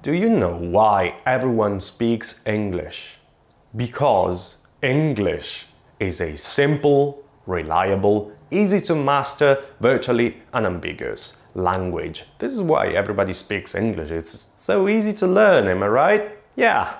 Do you know why everyone speaks English? Because English is a simple, reliable, easy to master, virtually unambiguous language. This is why everybody speaks English. It's so easy to learn, am I right? Yeah.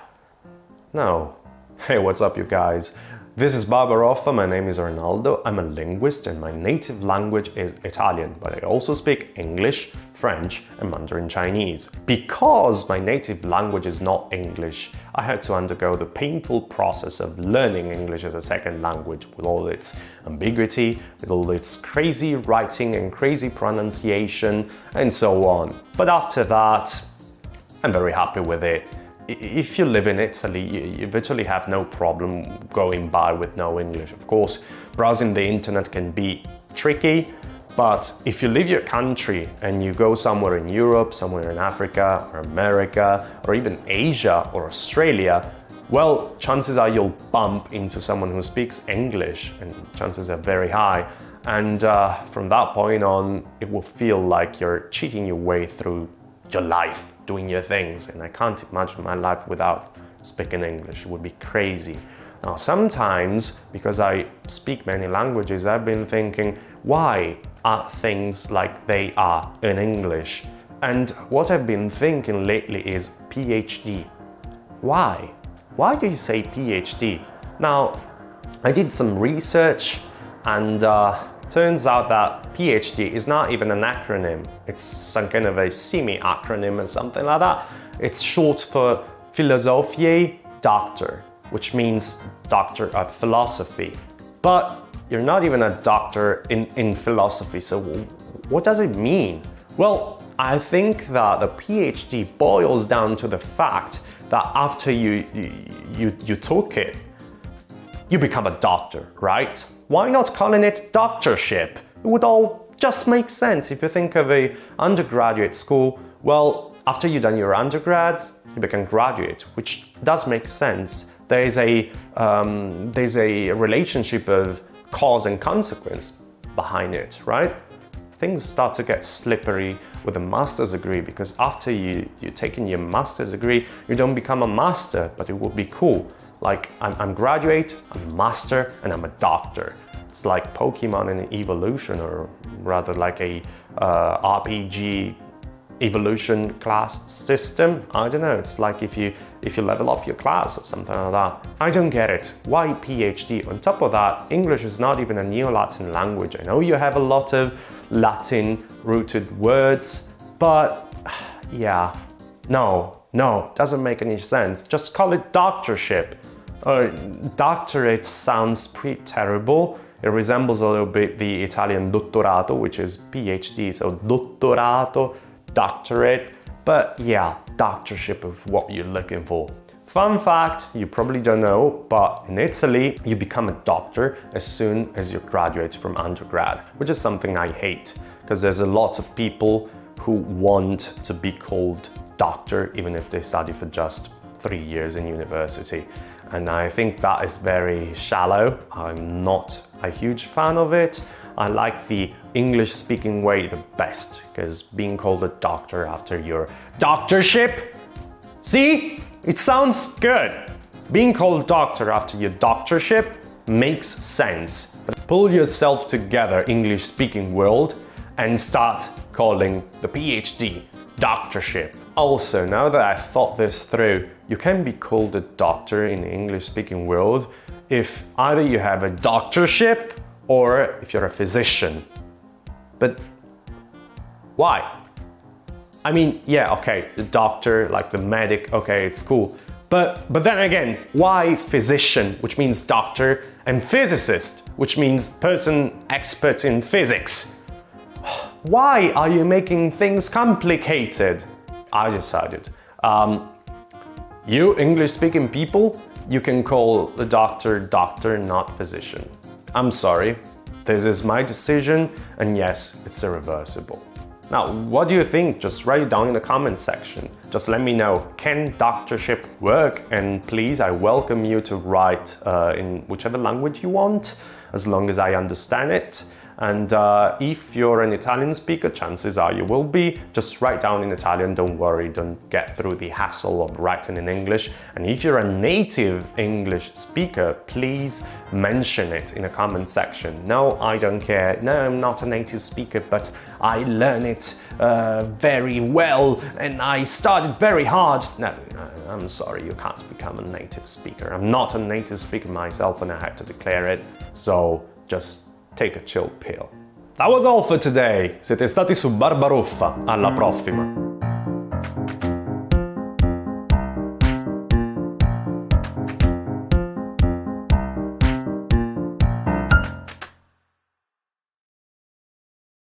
No. Hey, what's up, you guys? This is Barbaroffa, my name is Arnaldo, I'm a linguist and my native language is Italian, but I also speak English, French and Mandarin Chinese. Because my native language is not English, I had to undergo the painful process of learning English as a second language with all its ambiguity, with all its crazy writing and crazy pronunciation and so on. But after that, I'm very happy with it. If you live in Italy, you virtually have no problem going by with no English. Of course, browsing the internet can be tricky, but if you leave your country and you go somewhere in Europe, somewhere in Africa or America, or even Asia or Australia, well, chances are you'll bump into someone who speaks English, and chances are very high. And from that point on, it will feel like you're cheating your way through your life, doing your things, and I can't imagine my life without speaking English. It would be crazy. Now, sometimes, because I speak many languages, I've been thinking, why are things like they are in English? And what I've been thinking lately is PhD. Why? Why do you say PhD? Now, I did some research and turns out that PhD is not even an acronym. It's some kind of a semi-acronym or something like that. It's short for Philosophiae Doctor, which means Doctor of Philosophy. But you're not even a doctor in philosophy, so what does it mean? Well, I think that the PhD boils down to the fact that after you took it, you become a doctor, right? Why not calling it doctorship? It would all just make sense. If you think of a undergraduate school, well, after you've done your undergrads, you become graduate, which does make sense. There's a relationship of cause and consequence behind it, right? Things start to get slippery with a master's degree, because after you're taking your master's degree, you don't become a master, but it would be cool. Like, I'm graduate, I'm a master, and I'm a doctor. It's like Pokemon in evolution, or rather like a RPG evolution class system. I don't know, it's like if you level up your class or something like that. I don't get it. Why PhD? On top of that, English is not even a Neo-Latin language. I know you have a lot of Latin-rooted words, but yeah, no, doesn't make any sense. Just call it doctorship. Doctorate sounds pretty terrible. It resembles a little bit the Italian dottorato, which is PhD, so dottorato, doctorate. But yeah, doctorship is what you're looking for. Fun fact, you probably don't know, but in Italy, you become a doctor as soon as you graduate from undergrad, which is something I hate, because there's a lot of people who want to be called doctor, even if they study for just 3 years in university. And I think that is very shallow. I'm not a huge fan of it. I like the English-speaking way the best, because being called a doctor after your doctorship, see? It sounds good. Being called doctor after your doctorship makes sense. But pull yourself together, English-speaking world, and start calling the PhD doctorship. Also, now that I've thought this through, you can be called a doctor in the English-speaking world if either you have a doctorship or if you're a physician. But why? I mean, yeah, okay, the doctor, like the medic, okay, it's cool. But then again, why physician, which means doctor, and physicist, which means person expert in physics? Why are you making things complicated? I decided. You English-speaking people, you can call the doctor, not physician. I'm sorry, this is my decision, and yes, it's irreversible. Now, what do you think? Just write it down in the comment section. Just let me know, can doctorship work? And please, I welcome you to write in whichever language you want, as long as I understand it. And if you're an Italian speaker, chances are you will be. Just write down in Italian, don't worry, don't get through the hassle of writing in English. And if you're a native English speaker, please mention it in a comment section. No, I don't care. No, I'm not a native speaker, but I learn it very well and I started very hard. No, I'm sorry, you can't become a native speaker. I'm not a native speaker myself and I had to declare it, so just take a chill pill. That was all for today. Siete stati su Barbaroffa. Alla prossima.